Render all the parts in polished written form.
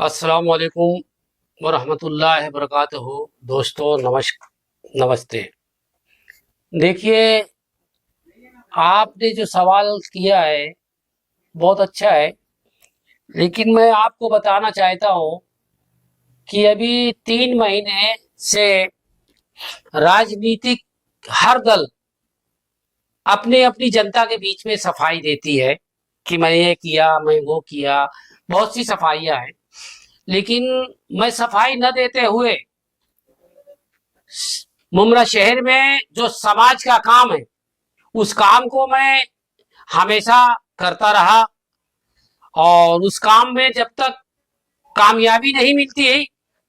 अस्सलाम वालेकुम वरहमतुल्लाहि वबरकातुहू। दोस्तों नमस्ते। देखिए, आपने जो सवाल किया है बहुत अच्छा है, लेकिन मैं आपको बताना चाहता हूँ कि अभी 3 महीने से राजनीतिक हर दल अपने अपनी जनता के बीच में सफाई देती है कि मैं ये किया, मैं वो किया। बहुत सी सफाइयाँ हैं, लेकिन मैं सफाई न देते हुए मुमरा शहर में जो समाज का काम है उस काम को मैं हमेशा करता रहा, और उस काम में जब तक कामयाबी नहीं मिलती है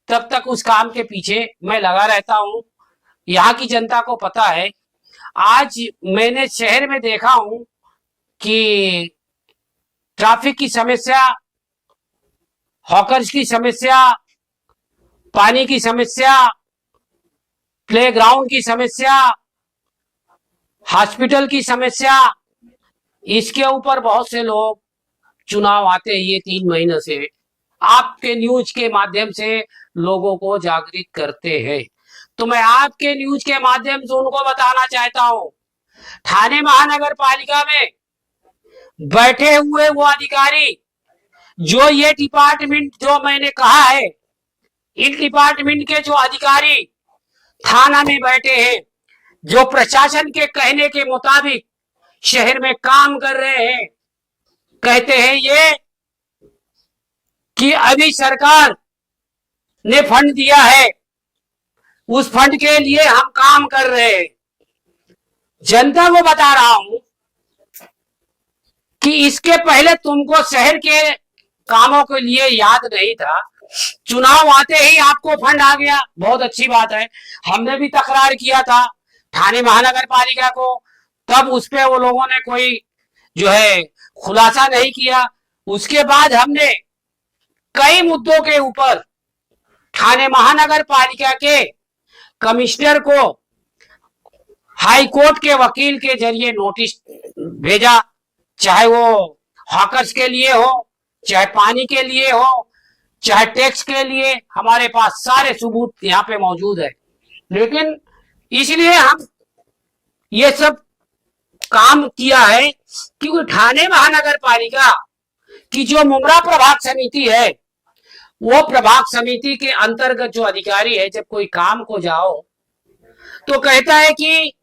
तब तक उस काम के पीछे मैं लगा रहता हूँ। यहाँ की जनता को पता है। आज मैंने शहर में देखा हूँ कि ट्रैफिक की समस्या, हॉकर्स की समस्या, पानी की समस्या, प्लेग्राउंड की समस्या, हॉस्पिटल की समस्या, इसके ऊपर बहुत से लोग चुनाव आते हैं ये 3 महीने से आपके न्यूज के माध्यम से लोगों को जागृत करते हैं। तो मैं आपके न्यूज के माध्यम से उनको बताना चाहता हूं, ठाणे महानगर पालिका में बैठे हुए वो अधिकारी जो ये डिपार्टमेंट जो मैंने कहा है, इन डिपार्टमेंट के जो अधिकारी थाना में बैठे हैं, जो प्रशासन के कहने के मुताबिक शहर में काम कर रहे हैं, कहते हैं ये कि अभी सरकार ने फंड दिया है, उस फंड के लिए हम काम कर रहे हैं। जनता को बता रहा हूं कि इसके पहले तुमको शहर के कामों के लिए याद नहीं था, चुनाव आते ही आपको फंड आ गया। बहुत अच्छी बात है। हमने भी तकरार किया था ठाणे महानगर पालिका को, तब उस पे वो लोगों ने कोई जो है खुलासा नहीं किया। उसके बाद हमने कई मुद्दों के ऊपर ठाणे महानगर पालिका के कमिश्नर को हाई कोर्ट के वकील के जरिए नोटिस भेजा, चाहे वो हॉकर्स के लिए हो, चाहे पानी के लिए हो, चाहे टैक्स के लिए। हमारे पास सारे सबूत यहाँ पे मौजूद है। लेकिन इसलिए हम ये सब काम किया है क्योंकि ठाणे महानगर पालिका की जो मुमरा प्रभाग समिति है, वो प्रभाग समिति के अंतर्गत जो अधिकारी है, जब कोई काम को जाओ तो कहता है कि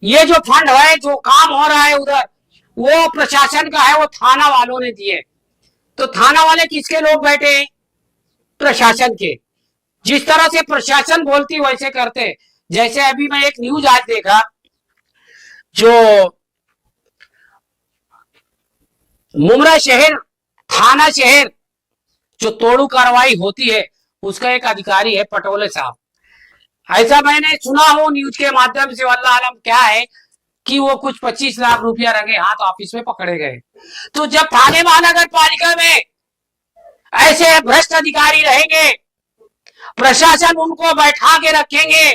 ये जो फंड है, जो काम हो रहा है उधर, वो प्रशासन का है, वो थाना वालों ने दिए। तो थाना वाले किसके लोग बैठे हैं? प्रशासन के। जिस तरह से प्रशासन बोलती वैसे करते। जैसे अभी मैं एक न्यूज आज देखा, जो मुमरा शहर थाना शहर जो तोड़ू कार्रवाई होती है, उसका एक अधिकारी है पटोले साहब। ऐसा मैंने सुना हो न्यूज के माध्यम से, अल्लाह आलम क्या है, कि वो कुछ 25 लाख रुपया रंगे हाथ ऑफिस में पकड़े गए। तो जब ठाणे महानगर पालिका में ऐसे भ्रष्ट अधिकारी रहेंगे, प्रशासन उनको बैठा के रखेंगे,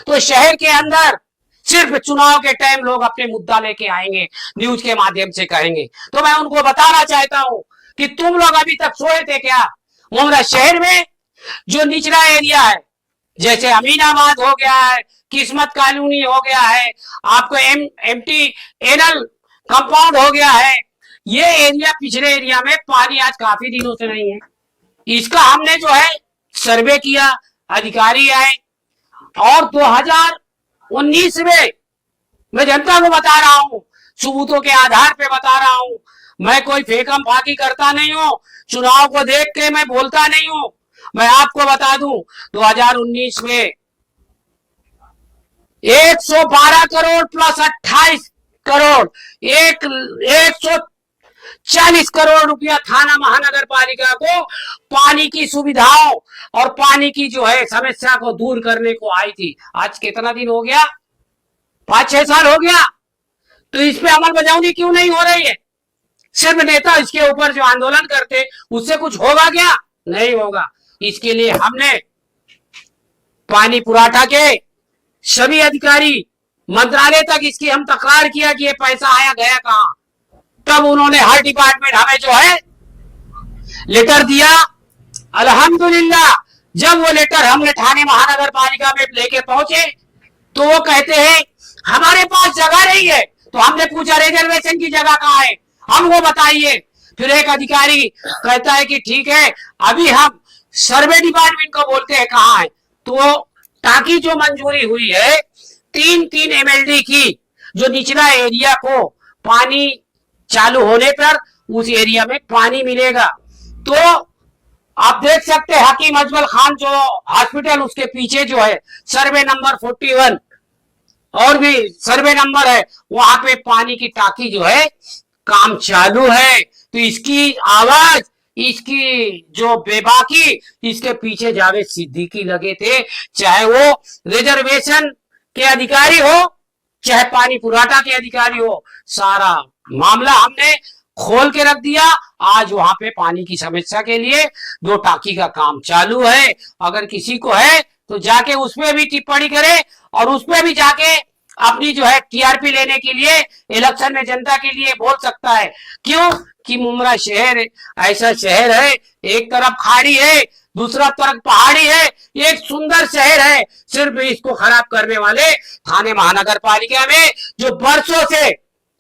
तो शहर के अंदर सिर्फ चुनाव के टाइम लोग अपने मुद्दा लेके आएंगे, न्यूज के माध्यम से कहेंगे। तो मैं उनको बताना चाहता हूं कि तुम लोग अभी तक सोए थे क्या? मुमरा शहर में जो निचला एरिया है, जैसे अमीनाबाद हो गया है, किस्मत कॉलोनी हो गया है, आपको एमटी एनल कंपाउंड हो गया है, ये एरिया पिछले एरिया में पानी आज काफी दिनों से नहीं है। इसका हमने जो है सर्वे किया, अधिकारी आए, और 2019 में मैं जनता को बता रहा हूं, सबूतों के आधार पे बता रहा हूं, मैं कोई फेकम फाकी करता नहीं हूं, चुनाव को देख के मैं बोलता नहीं हूं। मैं आपको बता दूं, 2019 में 112 करोड़ प्लस 28 करोड़, 140 करोड़ रुपया थाना महानगर पालिका को पानी की सुविधाओं और पानी की जो है समस्या को दूर करने को आई थी। आज कितना दिन हो गया? 5-6 साल हो गया। तो इस पे अमल बजावनी क्यों नहीं हो रही है? सिर्फ नेता इसके ऊपर जो आंदोलन करते, उससे कुछ होगा क्या? नहीं होगा। इसके लिए हमने पानी पुराठा के सभी अधिकारी मंत्रालय तक इसकी हम तकरार किया कि ये पैसा आया गया कहां। तब उन्होंने हर डिपार्टमेंट हमें जो है लेटर दिया अल्हम्दुलिल्लाह जब वो लेटर हमने थाने महानगर पालिका में लेके पहुंचे तो वो कहते हैं हमारे पास जगह नहीं है। तो हमने पूछा रिजर्वेशन की जगह कहाँ है, हमको बताइए। फिर एक अधिकारी कहता है कि ठीक है, अभी हम सर्वे डिपार्टमेंट को बोलते हैं कहाँ है। तो टाकी जो मंजूरी हुई है 3-3 MLD की, जो निचला एरिया को पानी चालू होने पर उस एरिया में पानी मिलेगा। तो आप देख सकते हैं हकीम अजमल खान जो हॉस्पिटल उसके पीछे जो है सर्वे नंबर 41 और भी सर्वे नंबर है, वहां पे पानी की टाकी जो है काम चालू है। तो इसकी आवाज, इसकी जो बेबाकी, इसके पीछे जावेद सिद्दीकी लगे थे, चाहे वो रिजर्वेशन के अधिकारी हो चाहे पानी पुराटा के अधिकारी हो। सारा मामला हमने खोल के रख दिया। आज वहां पे पानी की समस्या के लिए 2 टाकी का काम चालू है। अगर किसी को है तो जाके उसमें भी टिप्पणी करे और उसमें भी जाके अपनी जो है TRP लेने के लिए इलेक्शन में जनता के लिए बोल सकता है। क्यों कि मुमरा शहर ऐसा शहर है, एक तरफ खाड़ी है, दूसरा तरफ पहाड़ी है, एक सुंदर शहर है। सिर्फ इसको खराब करने वाले थाने महानगर पालिका में जो बरसों से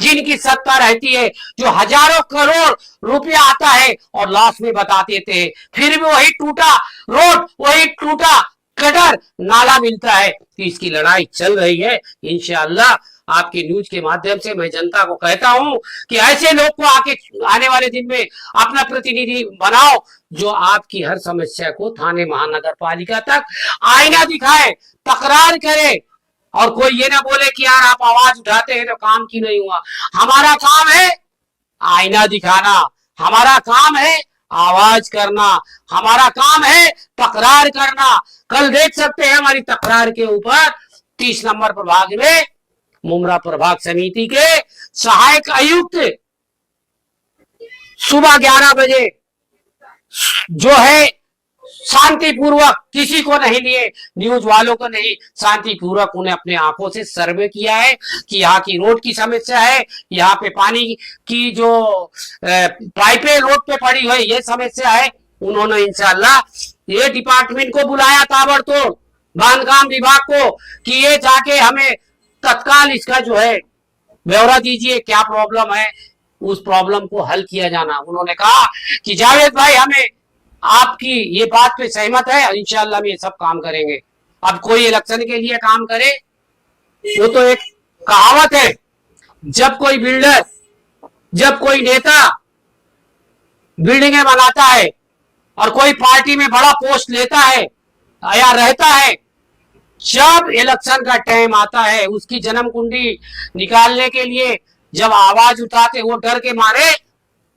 जिनकी सत्ता रहती है, जो हजारों करोड़ रुपया आता है और लास्ट में बता देते हैं, फिर भी वही टूटा रोड, वही टूटा गटर नाला मिलता है। तो इसकी लड़ाई चल रही है। इंशाअल्लाह आपके न्यूज के माध्यम से मैं जनता को कहता हूं कि ऐसे लोग को आने वाले दिन में अपना प्रतिनिधि बनाओ जो आपकी हर समस्या को थाने महानगर पालिका तक आईना दिखाए, तकरार करे और कोई ये ना बोले कि यार आप आवाज उठाते हैं तो काम क्यों नहीं हुआ। हमारा काम है आईना दिखाना, हमारा काम है आवाज करना, हमारा काम है तकरार करना। कल देख सकते हैं हमारी तकरार के ऊपर 30 नंबर प्रभाग में मुमरा प्रभाग समिति के सहायक आयुक्त सुबह 11 बजे जो है शांतिपूर्वक, किसी को नहीं लिए, न्यूज वालों को नहीं, शांतिपूर्वक उन्हें अपने आंखों से सर्वे किया है कि यहाँ की रोड की समस्या है, यहाँ पे पानी की जो पाइपें रोड पे पड़ी हुई ये समस्या है। उन्होंने इंशाअल्लाह ये डिपार्टमेंट को बुलाया ताबड़तोड़, बांधकाम विभाग को, कि ये जाके हमें तत्काल इसका जो है ब्यौरा दीजिए, क्या प्रॉब्लम है, उस प्रॉब्लम को हल किया जाना। उन्होंने कहा कि जावेद भाई हमें आपकी ये बात पे सहमत है, इंशाअल्लाह हम ये सब काम करेंगे। अब कोई इलेक्शन के लिए काम करे, वो तो एक कहावत है, जब कोई बिल्डर, जब कोई नेता बिल्डिंगें बनाता है और कोई पार्टी में बड़ा पोस्ट लेता है या रहता है, जब इलेक्शन का टाइम आता है उसकी जन्म कुंडी निकालने के लिए जब आवाज उठाते, वो डर के मारे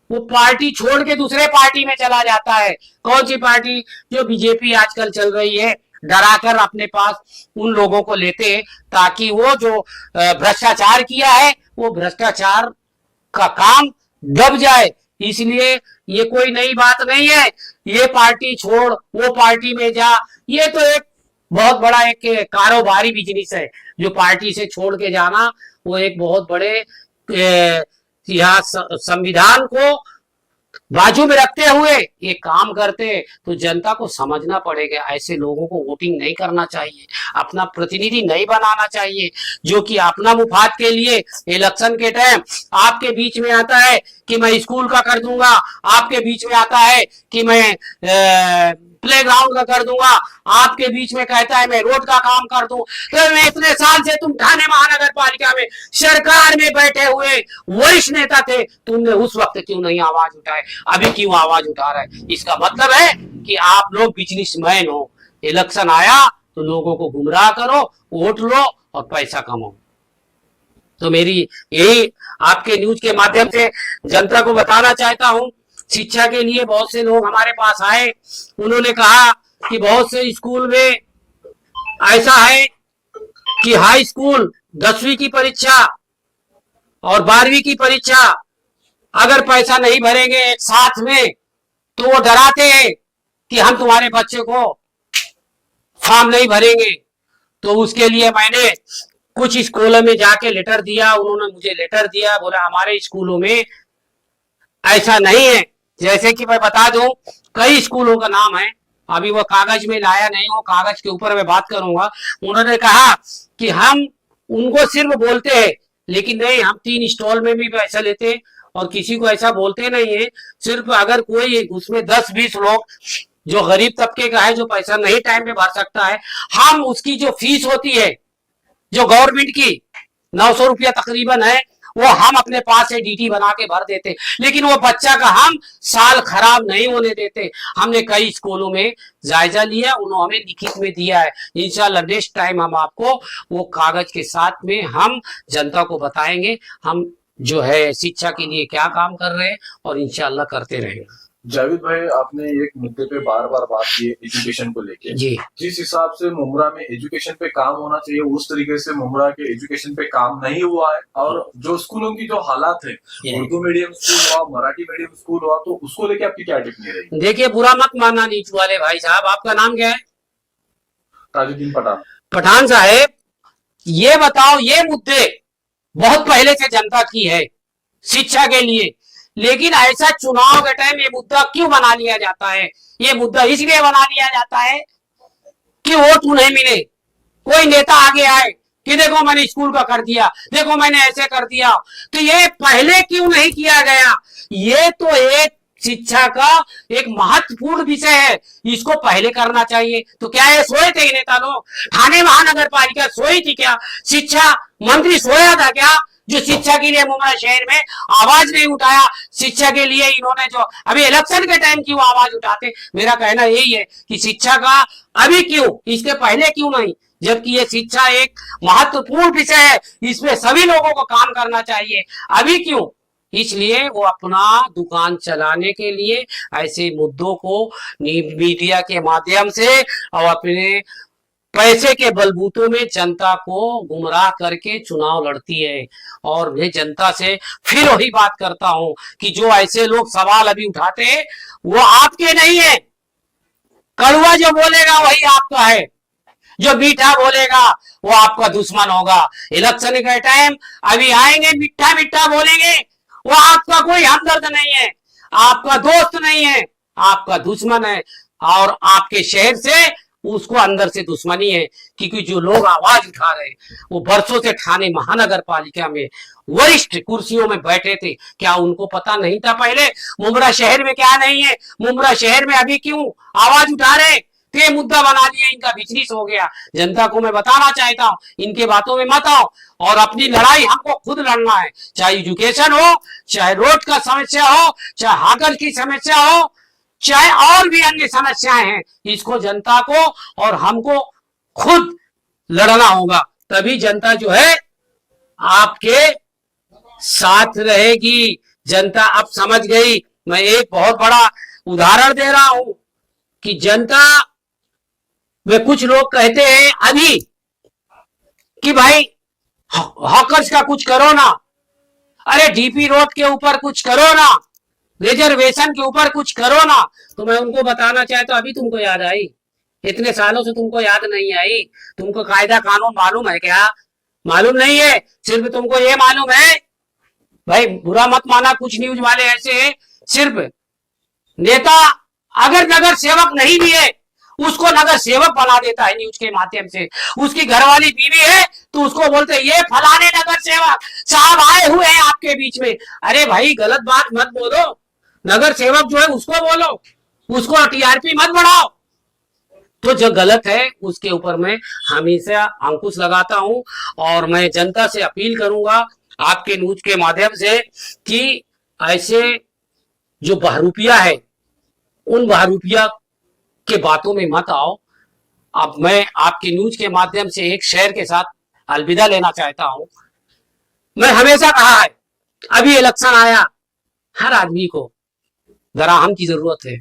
वो पार्टी छोड़ के दूसरे पार्टी में चला जाता है। कौन सी पार्टी? जो बीजेपी आजकल चल रही है, डराकर अपने पास उन लोगों को लेते ताकि वो जो भ्रष्टाचार किया है वो भ्रष्टाचार का काम दब जाए। इसलिए ये कोई नई बात नहीं है, ये पार्टी छोड़ वो पार्टी में जा, ये तो एक बहुत बड़ा एक कारोबारी बिजनेस है। जो पार्टी से छोड़ के जाना वो एक बहुत बड़े यहाँ संविधान को बाजू में रखते हुए ये काम करते। तो जनता को समझना पड़ेगा, ऐसे लोगों को वोटिंग नहीं करना चाहिए, अपना प्रतिनिधि नहीं बनाना चाहिए जो कि अपना मुफाद के लिए इलेक्शन के टाइम आपके बीच में आता है कि मैं स्कूल का कर दूंगा, आपके बीच में आता है कि मैं प्लेग्राउंड का कर दूंगा, आपके बीच में कहता है मैं रोड का काम कर दूं। तो मैं इतने साल से तुम थाने महानगर पालिका में सरकार में बैठे हुए वरिष्ठ नेता थे, तुमने उस वक्त क्यों नहीं आवाज उठाए, अभी क्यों आवाज उठा रहे? इसका मतलब है कि आप लोग बिजनेसमैन हो, इलेक्शन आया तो लोगों को गुमराह करो, वोट लो और पैसा कमाओ। तो मेरी यही आपके न्यूज के माध्यम से जनता को बताना चाहता हूं। शिक्षा के लिए बहुत से लोग हमारे पास आए, उन्होंने कहा कि बहुत से स्कूल में ऐसा है कि हाई स्कूल 10वीं की परीक्षा और 12वीं की परीक्षा अगर पैसा नहीं भरेंगे एक साथ में तो वो डराते हैं कि हम तुम्हारे बच्चे को फॉर्म नहीं भरेंगे। तो उसके लिए मैंने कुछ स्कूलों में जाके लेटर दिया, उन्होंने मुझे लेटर दिया, बोला हमारे स्कूलों में ऐसा नहीं है। जैसे कि मैं बता दूं कई स्कूलों का नाम है, अभी वो कागज में लाया नहीं, वो कागज के ऊपर मैं बात करूंगा। उन्होंने कहा कि हम उनको सिर्फ बोलते हैं, लेकिन नहीं, हम 3 स्टॉल में भी पैसा लेते हैं और किसी को ऐसा बोलते नहीं है। सिर्फ अगर कोई उसमें 10-20 लोग जो गरीब तबके का है, जो पैसा नहीं टाइम पे भर सकता है, हम उसकी जो फीस होती है जो गवर्नमेंट की 900 रुपया तकरीबन है, वो हम अपने पास से डीटी बना के भर देते, लेकिन वो बच्चा का हम साल खराब नहीं होने देते। हमने कई स्कूलों में जायजा लिया, उन्होंने हमें लिखित में दिया है। इंशाल्लाह नेक्स्ट टाइम हम आपको वो कागज के साथ में हम जनता को बताएंगे हम जो है शिक्षा के लिए क्या काम कर रहे हैं, और इंशाल्लाह करते रहेंगे। जावेद भाई, आपने एक मुद्दे पे बार बार बात की है एजुकेशन को लेके। जी, जिस हिसाब से मुमरा में एजुकेशन पे काम होना चाहिए, उस तरीके से मुमरा के एजुकेशन पे काम नहीं हुआ है, और जो स्कूलों की जो हालात है, उर्दू मीडियम स्कूल हुआ, मराठी मीडियम स्कूल हुआ, तो उसको लेके आपकी क्या टिप्पणी रहेगी? देखिए, बुरा मत मानना नीचू वाले भाई साहब, आपका नाम क्या है? ताजुद्दीन पठान। पठान साहेब, ये बताओ, ये मुद्दे बहुत पहले से जनता की है शिक्षा के लिए, लेकिन ऐसा चुनाव के टाइम ये मुद्दा क्यों बना लिया जाता है? ये मुद्दा इसलिए बना लिया जाता है कि वोट उन्हें मिले, कोई नेता आगे आए कि देखो मैंने स्कूल का कर दिया, देखो मैंने ऐसे कर दिया। तो ये पहले क्यों नहीं किया गया? ये तो एक शिक्षा का एक महत्वपूर्ण विषय है, इसको पहले करना चाहिए। तो क्या ये सोए थे नेता लोग? ठाणे महानगर पालिका सोई थी क्या? शिक्षा मंत्री सोया था क्या, जो शिक्षा के लिए मुमरा शहर में आवाज नहीं उठाया? शिक्षा के लिए इन्होंने जो अभी इलेक्शन के टाइम की वो आवाज उठाते। मेरा कहना यही है कि शिक्षा का अभी क्यों, इसके पहले क्यों नहीं, जबकि ये शिक्षा एक महत्वपूर्ण विषय है, इसमें सभी लोगों को काम करना चाहिए, अभी क्यों? इसलिए वो अपना दुकान चलाने के लिए ऐसे मुद्दों को मीडिया के माध्यम से और अपने पैसे के बलबूतों में जनता को गुमराह करके चुनाव लड़ती है। और मैं जनता से फिर वही बात करता हूं कि जो ऐसे लोग सवाल अभी उठाते हैं वो आपके नहीं है। कड़वा जो बोलेगा वही आपका है, जो मीठा बोलेगा वो आपका दुश्मन होगा। इलेक्शन के टाइम अभी आएंगे, मीठा मीठा बोलेंगे, वो आपका कोई हमदर्द नहीं है, आपका दोस्त नहीं है, आपका दुश्मन है। और आपके शहर से उसको अंदर से दुश्मनी है, क्योंकि जो लोग आवाज उठा रहे वो बरसों से ठाणे महानगर पालिका में वरिष्ठ कुर्सियों में बैठे थे। क्या उनको पता नहीं था पहले मुमरा शहर में क्या नहीं है? मुमरा शहर में अभी क्यों आवाज उठा रहे? तो ये मुद्दा बना लिया, इनका बिजनेस हो गया। जनता को मैं बताना चाहता हूँ, इनके बातों में मत आओ, और अपनी लड़ाई हमको खुद लड़ना है, चाहे एजुकेशन हो, चाहे रोड का समस्या हो, चाहे हाकल की समस्या हो, चाहे और भी अन्य समस्याएं हैं, इसको जनता को और हमको खुद लड़ना होगा, तभी जनता जो है आपके साथ रहेगी। जनता अब समझ गई। मैं एक बहुत बड़ा उदाहरण दे रहा हूं कि जनता वे कुछ लोग कहते हैं अभी कि भाई हॉकर्स का कुछ करो ना, अरे डीपी रोड के ऊपर कुछ करो ना, रिजर्वेशन के ऊपर कुछ करो ना। तो मैं उनको बताना चाहता हूं, अभी तुमको याद आई? इतने सालों से तुमको याद नहीं आई? तुमको कायदा कानून मालूम है क्या? मालूम नहीं है। सिर्फ तुमको ये मालूम है, भाई बुरा मत माना, कुछ न्यूज वाले ऐसे हैं, सिर्फ नेता अगर नगर सेवक नहीं भी है उसको नगर सेवक बना देता है न्यूज के माध्यम से। उसकी घरवाली बीवी है तो उसको बोलते ये फलाने नगर सेवक साहब आए हुए हैं आपके बीच में। अरे भाई गलत बात मत बोलो, नगर सेवक जो है उसको बोलो, उसको टीआरपी मत बढ़ाओ। तो जो गलत है उसके ऊपर मैं हमेशा अंकुश लगाता हूं, और मैं जनता से अपील करूंगा आपके न्यूज के माध्यम से कि ऐसे जो बहरूपिया है उन बहरूपिया के बातों में मत आओ। अब मैं आपके न्यूज के माध्यम से एक शेर के साथ अलविदा लेना चाहता हूं। मैं हमेशा कहा है, अभी इलेक्शन आया, हर आदमी को दराहम की जरूरत है।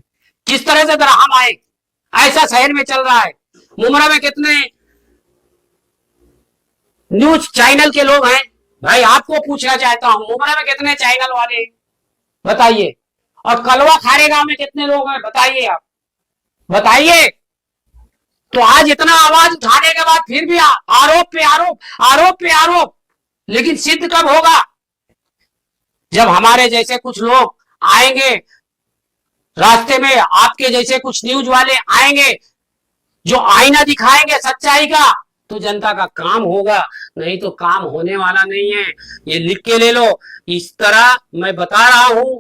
किस तरह से दराहम आए, ऐसा शहर में चल रहा है। मुमरा में कितने न्यूज चैनल के लोग हैं? भाई आपको पूछना चाहता हूं, मुमरा में कितने चैनल वाले हैं बताइए? और कलवा खारे गांव में कितने लोग हैं बताइए? आप बताइए। तो आज इतना आवाज उठाने के बाद फिर भी आरोप पे आरोप, आरोप पे आरोप, लेकिन सिद्ध कब होगा? जब हमारे जैसे कुछ लोग आएंगे रास्ते में आपके जैसे कुछ न्यूज वाले आएंगे जो आईना दिखाएंगे सच्चाई का, तो जनता का काम होगा, नहीं तो काम होने वाला नहीं है। ये लिख के ले लो। इस तरह मैं बता रहा हूं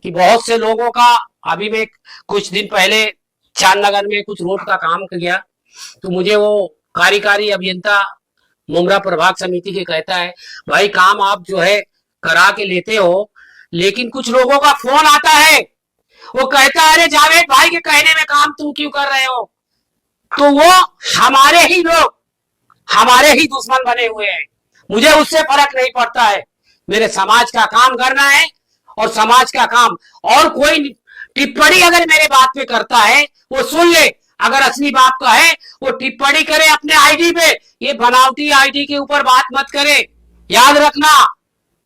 कि बहुत से लोगों का, अभी मैं कुछ दिन पहले चांदनगर में कुछ रोड का काम किया, तो मुझे वो कार्यकारी अभियंता मुंगरा प्रभाग समिति के कहता है, भाई काम आप जो है करा के लेते हो, लेकिन कुछ लोगों का फोन आता है, वो कहता है अरे जावेद भाई के कहने में काम तुम क्यों कर रहे हो। तो वो हमारे ही लोग, हमारे ही दुश्मन बने हुए हैं। मुझे उससे फर्क नहीं पड़ता है, मेरे समाज का काम करना है, और समाज का काम, और कोई टिप्पणी अगर मेरे बात पे करता है वो सुन ले, अगर असली बात का है वो टिप्पणी करे अपने आईडी पे, ये बनावटी आईडी के ऊपर बात मत करे। याद रखना,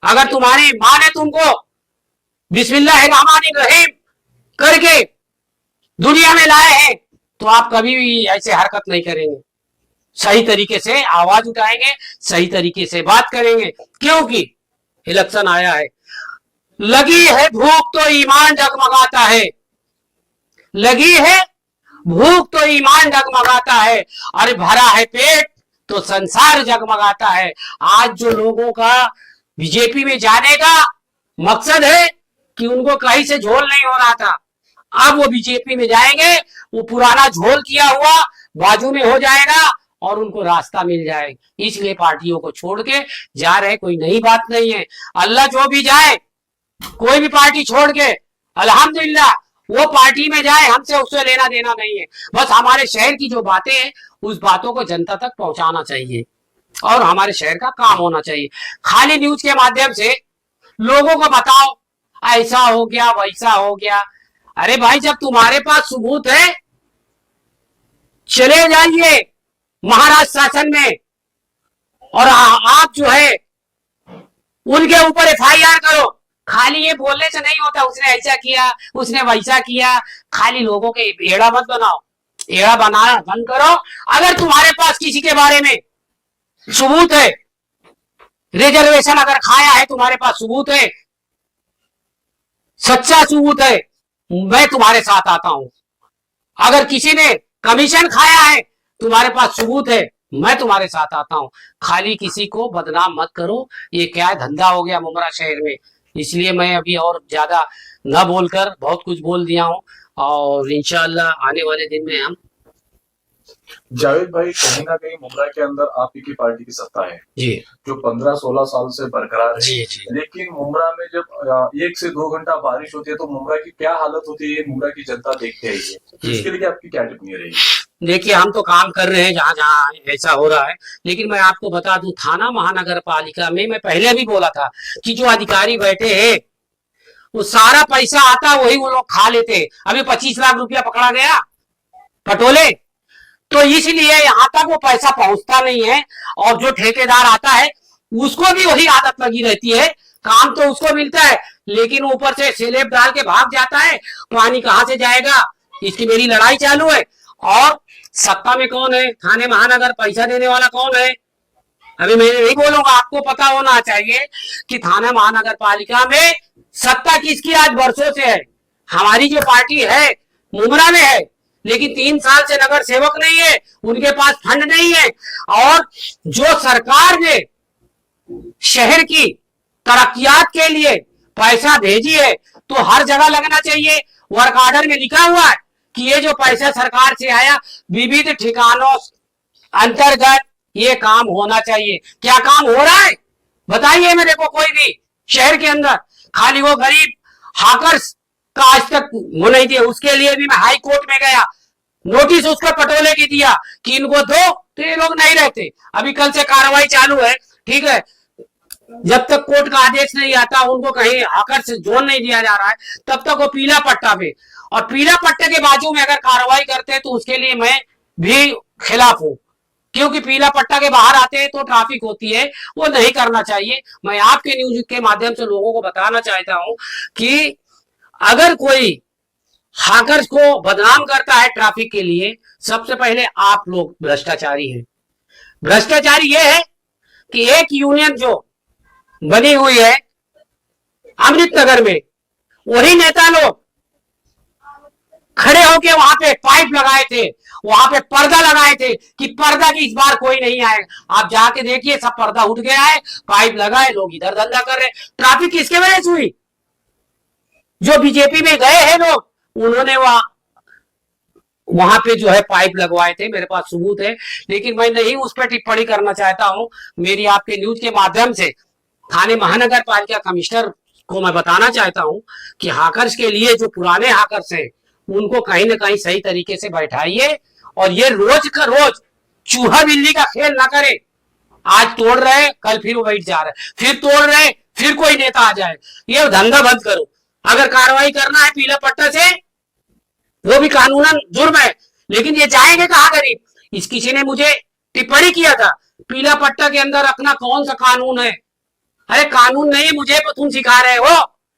अगर तुम्हारी माँ ने तुमको बिस्मिल्लाहिर्रहमानिर्रहीम करके दुनिया में लाए हैं, तो आप कभी भी ऐसे हरकत नहीं करेंगे। सही तरीके से आवाज उठाएंगे, सही तरीके से बात करेंगे, क्योंकि इलेक्शन आया है। लगी है भूख तो ईमान जगमगाता है, लगी है भूख तो ईमान जगमगाता है, अरे भरा है पेट तो संसार जगमगाता है। आज जो लोगों का बीजेपी में जाने का मकसद है कि उनको कहीं से झोल नहीं हो रहा था, अब वो बीजेपी में जाएंगे, वो पुराना झोल किया हुआ बाजू में हो जाएगा और उनको रास्ता मिल जाएगा। इसलिए पार्टियों को छोड़ के जा रहे, कोई नई बात नहीं है। अल्लाह जो भी जाए, कोई भी पार्टी छोड़ के, अल्हम्दुलिल्लाह वो पार्टी में जाए, हमसे उससे लेना देना नहीं है। बस हमारे शहर की जो बातें हैं उस बातों को जनता तक पहुंचाना चाहिए और हमारे शहर का काम होना चाहिए। खाली न्यूज के माध्यम से लोगों को बताओ ऐसा हो गया वैसा हो गया, अरे भाई जब तुम्हारे पास सबूत है चले जाइए महाराष्ट्र शासन में और आप जो है उनके ऊपर एफआईआर करो। खाली ये बोलने से नहीं होता, उसने ऐसा किया उसने वैसा किया, खाली लोगों के एड़ा मत बनाओ, एड़ा बनाना बंद करो। अगर तुम्हारे पास किसी के बारे में सबूत है, रिजर्वेशन अगर खाया है, तुम्हारे पास सबूत है, सच्चा सबूत है, मैं तुम्हारे साथ आता हूं। अगर किसी ने कमीशन खाया है, तुम्हारे पास सबूत है, मैं तुम्हारे साथ आता हूं। खाली किसी को बदनाम मत करो, ये क्या धंधा हो गया मुंगरा शहर में। इसलिए मैं अभी और ज्यादा न बोलकर बहुत कुछ बोल दिया हूं, और इंशाअल्लाह आने वाले दिन में हम। जावेद भाई, कहीं ना कहीं मुंगरा के अंदर आप ही की पार्टी की सत्ता है जी, जो 15-16 साल से बरकरार है। जी, जी। लेकिन मुंगरा में जब 1 से 2 घंटा बारिश होती है तो मुंगरा की क्या हालत होती है, मुंगरा की जनता देखते आई है, जी। इसके लिए आपकी क्या टिप्पणी रहेगी? देखिए, हम तो काम कर रहे हैं जहां जहां ऐसा हो रहा है, लेकिन मैं आपको बता दूं, थाना महानगर पालिका में मैं पहले भी बोला था कि जो अधिकारी बैठे हैं वो सारा पैसा आता वही वो लोग खा लेते। अभी 25 लाख रुपया पकड़ा गया पटोले, तो इसलिए यहाँ तक वो पैसा पहुंचता नहीं है, और जो ठेकेदार आता है उसको भी वही आदत लगी रहती है, काम तो उसको मिलता है लेकिन ऊपर से स्लेब डाल के भाग जाता है। पानी कहाँ से जाएगा, इसकी मेरी लड़ाई चालू है। और सत्ता में कौन है, थाने महानगर पैसा देने वाला कौन है? अभी मैं नहीं बोलूंगा, आपको पता होना चाहिए कि थाना महानगर पालिका में सत्ता किसकी आज वर्षों से है। हमारी जो पार्टी है मुंगरा में है, लेकिन 3 साल से नगर सेवक नहीं है, उनके पास फंड नहीं है। और जो सरकार ने शहर की तरक्कियात के लिए पैसा भेजी है तो हर जगह लगना चाहिए। वर्क ऑर्डर में लिखा हुआ है कि ये जो पैसा सरकार से आया विविध ठिकानों अंतर्गत ये काम होना चाहिए। क्या काम हो रहा है बताइए मेरे को कोई भी शहर के अंदर। खाली वो गरीब हाकर्स का आज तक वो नहीं दिया, उसके लिए भी मैं हाई कोर्ट में गया, नोटिस उसको पटोले की दिया कि इनको दो, तो ये लोग नहीं रहते। अभी कल से कार्रवाई चालू है, ठीक है, जब तक कोर्ट का आदेश नहीं आता, उनको कहीं हाकर से जोन नहीं दिया जा रहा है, तब तक वो पीला पट्टा पे, और पीला पट्टे के बाजू में अगर कार्रवाई करते हैं तो उसके लिए मैं भी खिलाफ हूं, क्योंकि पीला पट्टा के बाहर आते हैं तो ट्रैफिक होती है, वो नहीं करना चाहिए। मैं आपके न्यूज के माध्यम से लोगों को बताना चाहता हूं कि अगर कोई हाकर्स को बदनाम करता है ट्रैफिक के लिए, सबसे पहले आप लोग भ्रष्टाचारी हैं। भ्रष्टाचारी ये है कि एक यूनियन जो बनी हुई है अमृतनगर में, वही नेता लोग खड़े होके वहां पे पाइप लगाए थे, वहां पे पर्दा लगाए थे कि पर्दा की इस बार कोई नहीं आएगा। आप जाके देखिए सब पर्दा उठ गया है, पाइप लगाए, लोग इधर धंधा कर रहे। ट्रैफिक किसके वजह से हुई? जो बीजेपी में गए हैं लोग, उन्होंने वहां पे जो है पाइप लगवाए थे, मेरे पास सबूत है। लेकिन मैं नहीं उस पर टिप्पणी करना चाहता हूं। मेरी आपके न्यूज के माध्यम से थाने महानगर पालिका कमिश्नर को मैं बताना चाहता हूं कि हाकर्स के लिए जो पुराने हाकर्स हैं उनको कहीं ना कहीं सही तरीके से बैठाइए, और ये रोज का रोज चूहा बिल्ली का खेल ना करे। आज तोड़ रहे, कल फिर वो बैठ जा रहे, फिर तोड़ रहे, फिर कोई नेता आ जाए। ये धंधा बंद करो। अगर कार्रवाई करना है पीला पट्टा से, वो भी कानूनन जुर्म है, लेकिन ये जाएंगे कहां गरीब? इस किसी ने मुझे टिप्पणी किया था, पीला पट्टा के अंदर रखना कौन सा कानून है? अरे कानून नहीं, मुझे तुम सिखा रहे हो।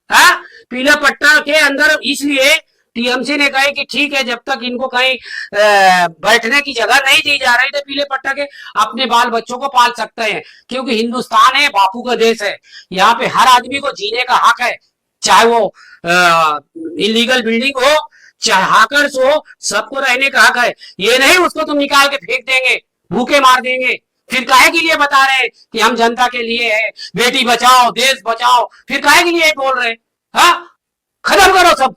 हा? पीला पट्टा के अंदर इसलिए टीएमसी ने कहा कि ठीक है, जब तक इनको कहीं बैठने की जगह नहीं दी जा रही, तो पीले पट्टा के अपने बाल बच्चों को पाल सकते हैं, क्योंकि हिंदुस्तान है, बापू का देश है। यहाँ पे हर आदमी को जीने का हक है, चाहे वो इलीगल बिल्डिंग हो, चाहे हाकर्स हो, सबको रहने का हक है। ये नहीं उसको तुम निकाल के फेंक देंगे, भूखे मार देंगे। फिर काहे के लिए बता रहे हैं कि हम जनता के लिए है, बेटी बचाओ देश बचाओ, फिर काहे के लिए बोल रहे हैं? हाँ, खत्म करो सब,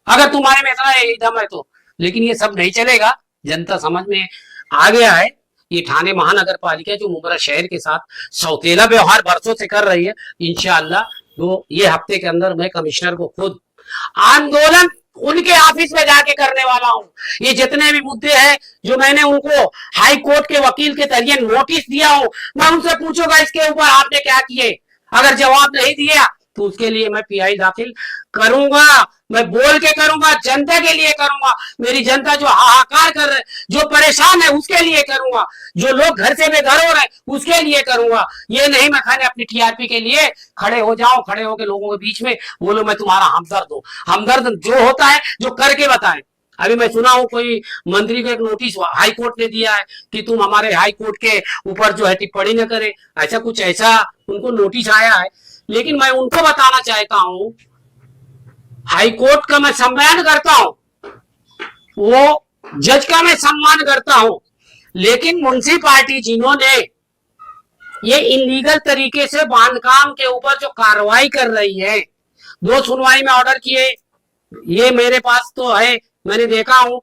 अगर तुम्हारे में इतना दम है तो। लेकिन ये सब नहीं चलेगा, जनता समझ में आ गया है। ये थाने महानगर पालिका जो मुमरा शहर के साथ सौतेला व्यवहार बरसों से कर रही है, इंशाअल्लाह तो ये हफ्ते के अंदर मैं कमिश्नर को खुद आंदोलन उनके ऑफिस में जाके करने वाला हूं। ये जितने भी मुद्दे हैं जो मैंने उनको हाई कोर्ट के वकील के जरिए नोटिस दिया हूं, मैं उनसे पूछूंगा इसके ऊपर आपने क्या किए। अगर जवाब नहीं दिया तो उसके लिए मैं पीआई दाखिल करूंगा। मैं बोल के करूंगा, जनता के लिए करूंगा। मेरी जनता जो हाहाकार कर रहे, जो परेशान है, उसके लिए करूंगा। जो लोग घर से बेघर हो रहे उसके लिए करूंगा। ये नहीं मैं खाने अपनी टीआरपी के लिए खड़े हो जाऊं, खड़े होकर लोगों के बीच में बोलो मैं तुम्हारा हमदर्द हूं। हमदर्द जो होता है जो करके बताए। अभी मैं सुना हूं कोई मंत्री को एक नोटिस हाई कोर्ट ने दिया है कि तुम हमारे हाई कोर्ट के ऊपर जो है टिप्पणी न करे, ऐसा कुछ ऐसा उनको नोटिस आया है। लेकिन मैं उनको बताना चाहता हूं, हाई कोर्ट का मैं सम्मान करता हूं, वो जज का मैं सम्मान करता हूं, लेकिन म्युनिसिपैलिटी जिन्होंने ये इलीगल तरीके से बांधकाम के ऊपर जो कार्रवाई कर रही है, 2 सुनवाई में ऑर्डर किए, ये मेरे पास तो है, मैंने देखा हूं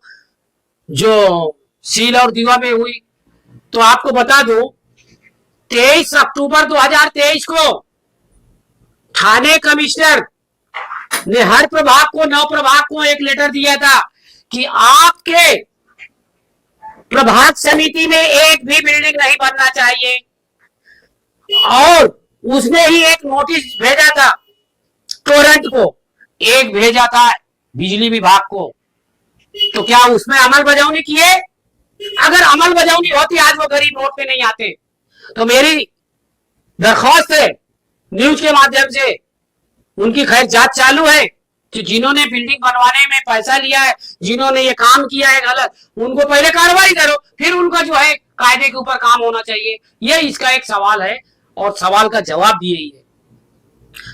जो सील और दीवा में हुई। तो आपको बता दूं 23 अक्टूबर 2023 को थाने कमिश्नर ने हर प्रभाग को 9 प्रभाग को एक लेटर दिया था कि आपके प्रभाग समिति में एक भी बिल्डिंग नहीं बनना चाहिए, और उसने ही एक नोटिस भेजा था टोरेंट को, एक भेजा था बिजली विभाग को। तो क्या उसमें अमल बजावनी किए? अगर अमल बजावनी होती आज वो गरीब रोड पे नहीं आते। तो मेरी दरख्वास्त है न्यूज के माध्यम से, उनकी खैर जांच चालू है कि जिन्होंने बिल्डिंग बनवाने में पैसा लिया है, जिन्होंने ये काम किया है गलत, उनको पहले कार्रवाई करो, फिर उनका जो है कायदे के ऊपर काम होना चाहिए। ये इसका एक सवाल है, और सवाल का जवाब भी यही है।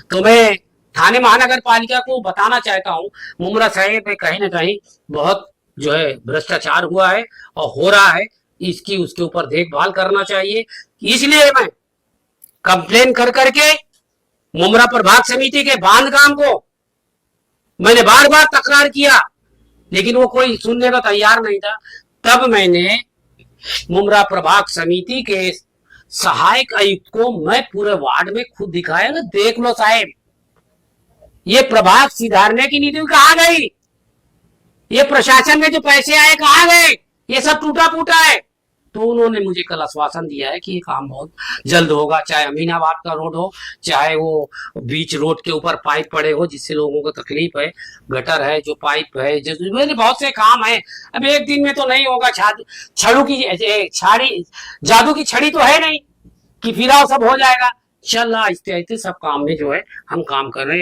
तो मैं थाने महानगर पालिका को बताना चाहता हूं, मुमरा शहर में कहीं ना कहीं बहुत जो है भ्रष्टाचार हुआ है और हो रहा है, इसकी उसके ऊपर देखभाल करना चाहिए। इसलिए मैं कंप्लेन कर करके मुमरा प्रभाग समिति के बांधकाम को मैंने बार बार तकरार किया, लेकिन वो कोई सुनने को तैयार नहीं था। तब मैंने मुमरा प्रभाग समिति के सहायक आयुक्त को मैं पूरे वार्ड में खुद दिखाया ना, देख लो साहब, ये प्रभाग सुधारने की नीति कहां गई? ये प्रशासन में जो पैसे आए कहां गए? ये सब टूटा फूटा है। तो उन्होंने मुझे कल आश्वासन दिया है कि ये काम बहुत जल्द होगा, चाहे अमीनाबाद का रोड हो, चाहे वो बीच रोड के ऊपर पाइप पड़े हो जिससे लोगों को तकलीफ है, गटर है, जो पाइप है, जो मेरे बहुत से काम है। अब एक दिन में तो नहीं होगा, छड़ू की छाड़ी, जादू की छड़ी तो है नहीं कि फिर सब हो जाएगा। इंशाल्लाह आहिस्ते आहिस्ते सब काम में जो है हम काम कर रहे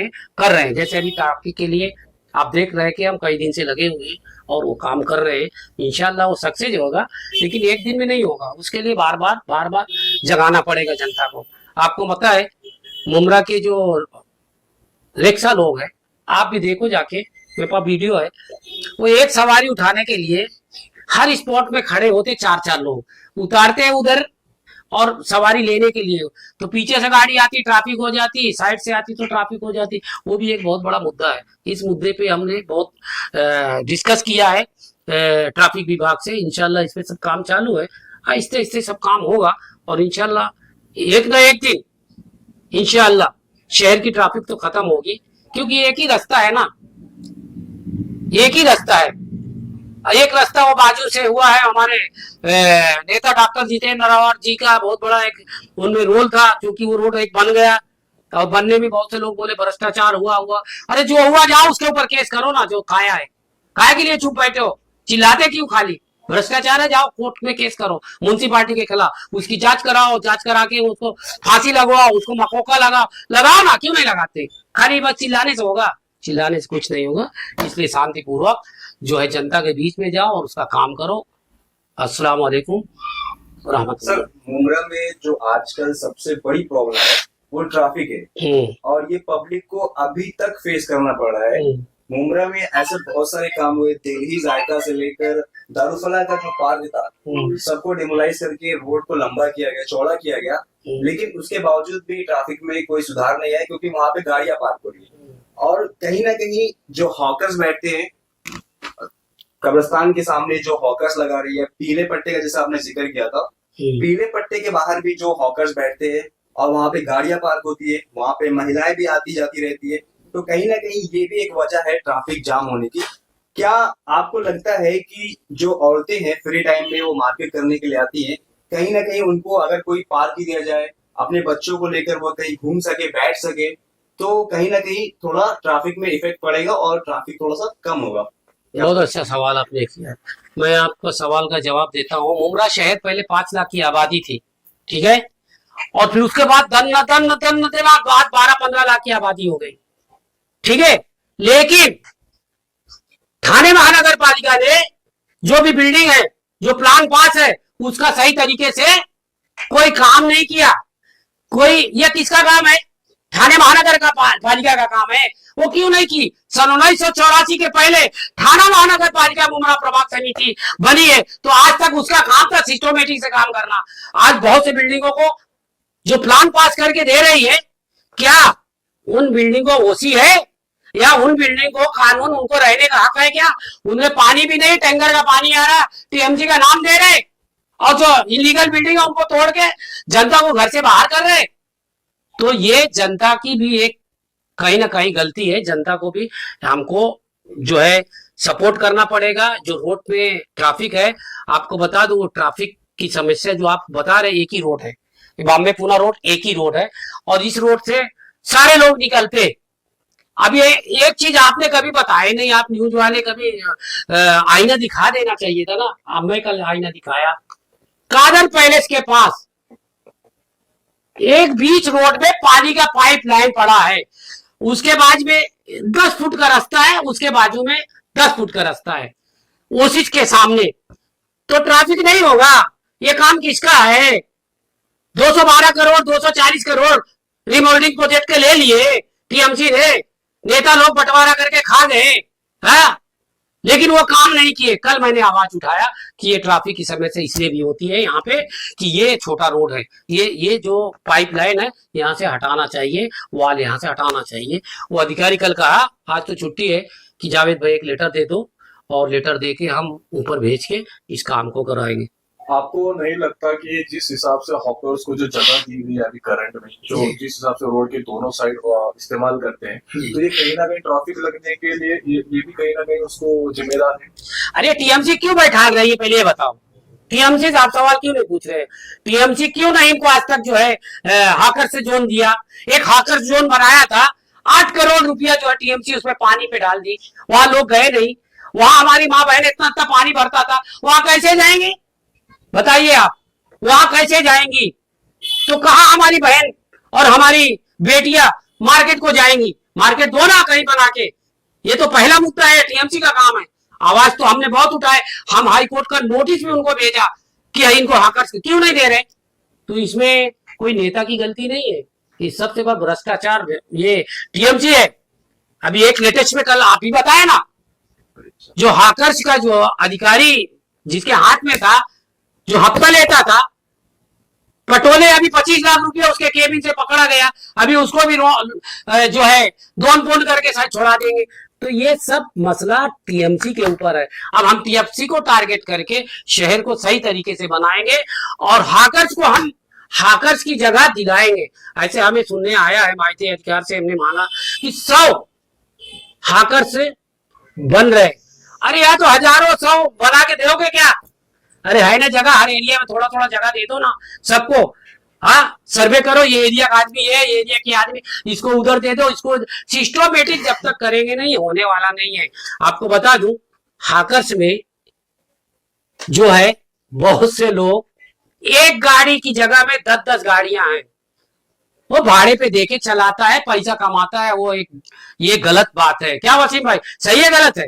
हैं। जैसे अभी तरक्की के लिए आप देख रहे हैं कि हम कई दिन से लगे हुए हैं और वो काम कर रहे हैं। इंशाल्लाह वो सक्सेस होगा, लेकिन एक दिन में नहीं होगा, उसके लिए बार बार जगाना पड़ेगा जनता को। आपको पता है मुमरा के जो रिक्शा लोग हैं, आप भी देखो जाके मेरे पास वीडियो है, वो एक सवारी उठाने के लिए हर स्पॉट में खड़े होते 4-4 लोग, उतारते हैं उधर और सवारी लेने के लिए, तो पीछे से गाड़ी आती ट्रैफिक हो जाती, साइड से आती तो ट्रैफिक हो जाती। वो भी एक बहुत बड़ा मुद्दा है। इस मुद्दे पे हमने बहुत डिस्कस किया है ट्रैफिक विभाग से। इंशाल्लाह इस पे सब काम चालू है, आहिस्ते आहिस्ते सब काम होगा और इंशाल्लाह एक ना एक दिन इंशाल्लाह शहर की ट्रैफिक तो खत्म होगी, क्योंकि एक ही रास्ता है ना, एक ही रास्ता है। एक रास्ता वो बाजू से हुआ है, हमारे नेता डॉक्टर जितेंद्र रावत जी का बहुत बड़ा एक उनमें रोल था, क्योंकि वो रोड एक बन गया और बनने में बहुत से लोग बोले भ्रष्टाचार हुआ। अरे जो हुआ जाओ उसके ऊपर केस करो ना, जो खाया है, खाए के लिए चुप बैठे हो, चिल्लाते क्यों खाली? भ्रष्टाचार है, जाओ कोर्ट में केस करो म्युनिसिपालिटी के खिलाफ, उसकी जांच कराओ, जांच करा के उसको फांसी लगवाओ, उसको मकोका लगाओ ना, क्यों नहीं लगाते? खाली बस चिल्लाने से होगा? चिल्लाने से कुछ नहीं होगा। इसलिए शांतिपूर्वक जो है जनता के बीच में जाओ और उसका काम करो। अस्सलाम वालेकुम रहमतुल्लाह। सर, मुमरा में जो आजकल सबसे बड़ी प्रॉब्लम है वो ट्रैफिक है और ये पब्लिक को अभी तक फेस करना पड़ रहा है। मुमरा में ऐसे बहुत सारे काम हुए, दिल्ली जायका से लेकर दारुफला का जो पार्क था सबको डिमोलाइज करके रोड को लंबा किया गया, चौड़ा किया गया, लेकिन उसके बावजूद भी ट्रैफिक में कोई सुधार नहीं आया, क्योंकि वहां पे गाड़ियां पार्क हो रही है। और कहीं ना कहीं जो हॉकर्स बैठते हैं कब्रिस्तान के सामने, जो हॉकर्स लगा रही है, पीले पट्टे का जैसा आपने जिक्र किया था, पीले पट्टे के बाहर भी जो हॉकर्स बैठते हैं और वहां पे गाड़ियां पार्क होती है, वहां पे महिलाएं भी आती जाती रहती है, तो कहीं ना कहीं ये भी एक वजह है ट्रैफिक जाम होने की। क्या आपको लगता है कि जो औरतें हैं फ्री टाइम में वो मार्केट करने के लिए आती हैं, कहीं ना कहीं उनको अगर कोई पार्क ही दिया जाए, अपने बच्चों को लेकर वो कहीं घूम सके, बैठ सके, तो कहीं ना कहीं थोड़ा ट्रैफिक में इफेक्ट पड़ेगा और ट्रैफिक थोड़ा सा कम होगा? बहुत अच्छा सवाल आपने किया। मैं आपको सवाल का जवाब देता हूँ। मुमरा शहर पहले 5 लाख की आबादी थी, ठीक है, और फिर उसके बाद दन 12-15 लाख की आबादी हो गई, ठीक है। लेकिन थाने महानगर पालिका ने जो भी बिल्डिंग है, जो प्लान पास है, उसका सही तरीके से कोई काम नहीं किया। ये किसका काम है? थाने महानगर का पालिका का काम है। वो क्यों नहीं की? सन 1984 के पहले थाना महानगर पालिका मुमरा प्रभाग समिति बनी है, तो आज तक उसका काम था सिस्टमेटिक से काम करना। आज बहुत से बिल्डिंगों को जो प्लान पास करके दे रही है, क्या उन बिल्डिंगों ओसी है या उन बिल्डिंग को कानून उनको रहने का हक है? क्या उनमें पानी भी नहीं, टैंकर का पानी आ रहा, टीएमसी का नाम दे रहे, और जो इलीगल बिल्डिंग है उनको तोड़ के जनता को घर से बाहर कर रहे। तो ये जनता की भी एक कहीं ना कहीं गलती है। जनता को भी हमको जो है सपोर्ट करना पड़ेगा। जो रोड पे ट्रैफिक है, आपको बता दूं, वो ट्रैफिक की समस्या जो आप बता रहे, एक ही रोड है, बॉम्बे पुणे रोड एक ही रोड है, और इस रोड से सारे लोग निकलते। अब ये एक चीज आपने कभी बताया नहीं, आप न्यूज वाले कभी आईना दिखा देना चाहिए था ना। अब मैं कल आईना दिखाया, कादर पैलेस के पास एक बीच रोड में पानी का पाइप लाइन पड़ा है, उसके बाजू में 10 फुट का रास्ता है, उसके बाजू में 10 फुट का रास्ता है, ओसिस के सामने, तो ट्रैफिक नहीं होगा। ये काम किसका है? 212 करोड़ 240 करोड़ रिमोल्डिंग प्रोजेक्ट के ले लिए टीएमसी ने, नेता लोग बंटवारा करके खा गए, हाँ, लेकिन वो काम नहीं किए। कल मैंने आवाज उठाया कि ये ट्रैफिक की समस्या इसलिए भी होती है यहाँ पे कि ये छोटा रोड है, ये जो पाइपलाइन है यहाँ से हटाना चाहिए, वाल यहाँ से हटाना चाहिए। वो अधिकारी कल कहा, आज तो छुट्टी है, कि जावेद भाई एक लेटर दे दो, और लेटर दे के हम ऊपर भेज के इस काम को कराएंगे। आपको नहीं लगता कि जिस हिसाब से हॉकर्स को जो जगह दी हुई है अभी करंट में, जो जिस हिसाब से रोड के दोनों साइड इस्तेमाल करते हैं, तो ये कहीं ना कहीं ट्रैफिक लगने के लिए ये भी कहीं ना कहीं उसको जिम्मेदार है? अरे टीएमसी क्यों बैठा रही है, पहले ये बताओ। टीएमसी से आप सवाल क्यों नहीं पूछ रहे? टीएमसी क्यों नहीं इनको आज तक जो है हाकर से जोन दिया? एक हाकर जोन बनाया था, 8 करोड़ रुपया जो है टीएमसी उसमें पानी पे डाल दी, वहां लोग गए नहीं। वहां हमारी माँ बहन इतना इतना पानी भरता था, वहां कैसे जाएंगे बताइए आप? वहां कैसे जाएंगी? तो कहाँ हमारी बहन और हमारी बेटियां मार्केट को जाएंगी? मार्केट दो ना कहीं बना के। ये तो पहला मुद्दा है, टीएमसी का काम है। आवाज तो हमने बहुत उठाए, हम हाई कोर्ट का नोटिस भी उनको भेजा कि इनको हाकर्स क्यों नहीं दे रहे। तो इसमें कोई नेता की गलती नहीं है, ये सबसे बड़ा भ्रष्टाचार ये टीएमसी है। अभी एक लेटेस्ट में कल आप ही बताया ना, जो हाकर्स का जो अधिकारी जिसके हाथ में था, जो हफ्ता लेता था, पटोले, अभी 25 लाख रुपया उसके केबिन से पकड़ा गया, अभी उसको भी जो है दोन पोन करके शायद छोड़ा देंगे। तो ये सब मसला टीएमसी के ऊपर है। अब हम टीएमसी को टारगेट करके शहर को सही तरीके से बनाएंगे और हाकर्स को हम हाकर्स की जगह दिलाएंगे। ऐसे हमें सुनने आया है, माहिती अधिकार से हमने मांगा कि 100 हाकर्स बन रहे। अरे यार, तो हजारों 100 बना के दोगे क्या? अरे है ना जगह, हर एरिया में थोड़ा थोड़ा जगह दे दो ना सबको। हाँ, सर्वे करो, ये एरिया का आदमी है, ये एरिया के आदमी, इसको उधर दे दो। इसको सिस्टोमेटिक जब तक करेंगे नहीं, होने वाला नहीं है। आपको बता दूं, हाकर्स में जो है बहुत से लोग एक गाड़ी की जगह में 10-10 गाड़ियां हैं। वो भाड़े पे देके चलाता है, पैसा कमाता है। वो एक ये गलत बात है क्या वसीम भाई? सही है गलत है?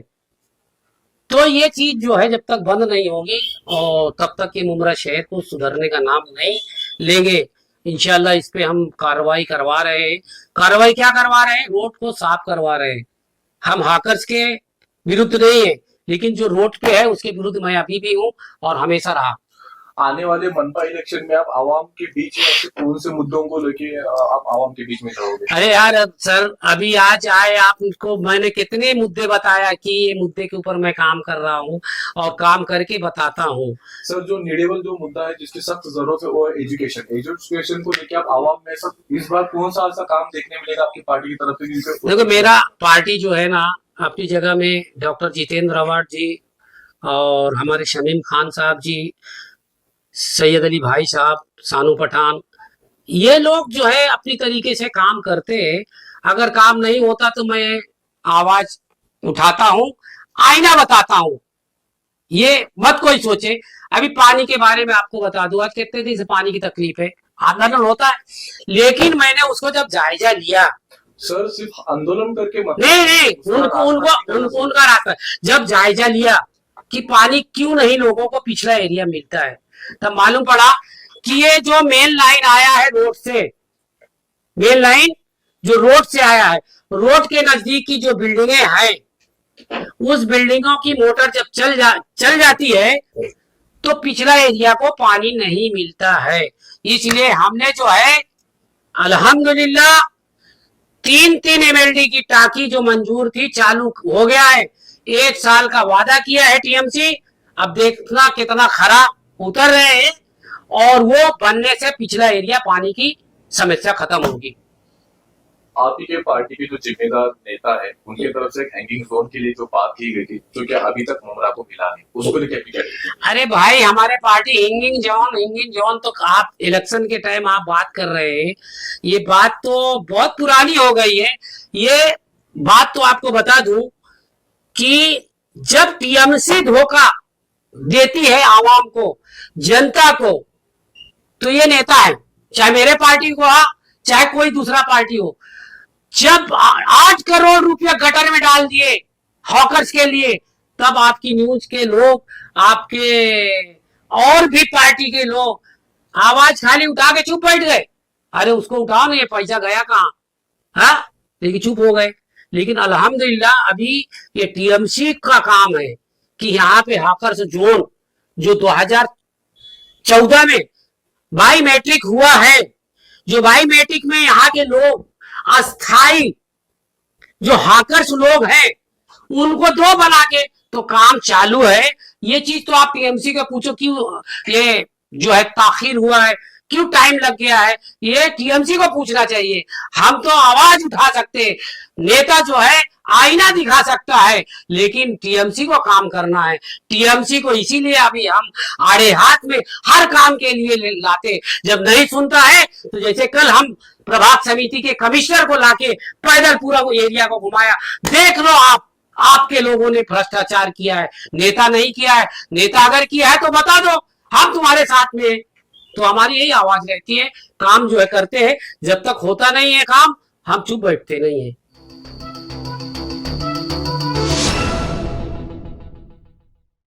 तो ये चीज जो है जब तक बंद नहीं होगी और तब तक ये मुमरा शहर को सुधरने का नाम नहीं लेंगे। इंशाल्लाह इस पे हम कार्रवाई करवा रहे हैं। कार्रवाई क्या करवा रहे हैं? रोड को साफ करवा रहे हैं। हम हाकर्स के विरुद्ध नहीं है, लेकिन जो रोड पे है उसके विरुद्ध मैं अभी भी हूँ और हमेशा रहा। आने वाले मनपा इलेक्शन में आप आवाम के बीच में ऐसे कौन से मुद्दों को लेके आप आवाम के बीच में जाओगे? अरे यार सर, अभी आज आए आपको मैंने कितने मुद्दे बताया कि ये मुद्दे के ऊपर मैं काम कर रहा हूँ और काम करके बताता हूँ। सर, जो नीडेबल जो मुद्दा है जिसकी सख्त जरूरत है वो है एजुकेशन। एजुकेशन को लेके आप आवाम में सब इस बार कौन सा ऐसा काम देखने मिलेगा आपकी पार्टी की तरफ से? देखो, मेरा पार्टी जो है ना, अपनी जगह में डॉक्टर जितेंद्र अवार्ड जी और हमारे शमीम खान साहब जी, सैयद अली भाई साहब, सानू पठान, ये लोग जो है अपनी तरीके से काम करते हैं। अगर काम नहीं होता तो मैं आवाज उठाता हूँ, आईना बताता हूँ। ये मत कोई सोचे। अभी पानी के बारे में आपको बता दूं, आज कितने दिन से पानी की तकलीफ है, आंदोलन होता है, लेकिन मैंने उसको जब जायजा लिया। सर, सिर्फ आंदोलन करके मत, नहीं, उनको उनका रास्ता, जब जायजा लिया कि पानी क्यों नहीं लोगों को पिछड़ा एरिया मिलता है, तब मालूम पड़ा कि ये जो मेन लाइन आया है रोड से, मेन लाइन जो रोड से आया है, रोड के नजदीक की जो बिल्डिंगें हैं, उस बिल्डिंगों की मोटर जब चल जाती है तो पिछला एरिया को पानी नहीं मिलता है। इसलिए हमने जो है अल्हम्दुलिल्लाह 3 MLD की टाकी जो मंजूर थी चालू हो गया है। 1 साल का वादा किया है टीएमसी। अब देखना कितना खरा उतर रहे हैं और वो बनने से पिछला एरिया पानी की समस्या खत्म होगी। आप ही के पार्टी के जो जिम्मेदार नेता है उनकी तरफ से हैंगिंग जोन के लिए जो बात की गई थी, जो क्या अभी तक मुमरा को मिला नहीं, उसको लेकर क्या? अरे भाई, हमारे पार्टी हिंगिंग जोन तो आप इलेक्शन के टाइम आप बात कर रहे हैं, ये बात तो बहुत पुरानी हो गई है। ये बात तो आपको बता दूं कि जब टीएमसी धोखा देती है आवाम को, जनता को, तो ये नेता है, चाहे मेरे पार्टी को हो चाहे कोई दूसरा पार्टी हो। जब 8 करोड़ रुपया गटर में डाल दिए हॉकर्स के लिए, तब आपकी न्यूज के लोग, आपके और भी पार्टी के लोग आवाज खाली उठा के चुप बैठ गए। अरे उसको उठाओ ना, ये पैसा गया कहाँ? हाँ, लेकिन चुप हो गए। लेकिन अल्हम्दुलिल्लाह अभी ये टीएमसी का काम है कि यहाँ पे हॉकर्स जोन जो 2014 में बायोमेट्रिक हुआ है, जो बायोमेट्रिक में यहाँ के लोग अस्थाई जो हाकर्स लोग हैं उनको 2 बना के तो काम चालू है। ये चीज तो आप टीएमसी का पूछो क्यों ये जो है ताखिर हुआ है, क्यों टाइम लग गया है, ये टीएमसी को पूछना चाहिए। हम तो आवाज उठा सकते हैं, नेता जो है आईना दिखा सकता है, लेकिन टीएमसी को काम करना है। टीएमसी को इसीलिए अभी हम आड़े हाथ में हर काम के लिए लाते। जब नहीं सुनता है तो जैसे कल हम प्रभाग समिति के कमिश्नर को लाके पैदल पूरा एरिया को घुमाया, देख लो आपके लोगों ने भ्रष्टाचार किया है, नेता नहीं किया है। नेता अगर किया है तो बता दो, हम तुम्हारे साथ में। तो हमारी यही आवाज रहती है, काम जो है करते हैं। जब तक होता नहीं है काम, हम चुप बैठते नहीं है।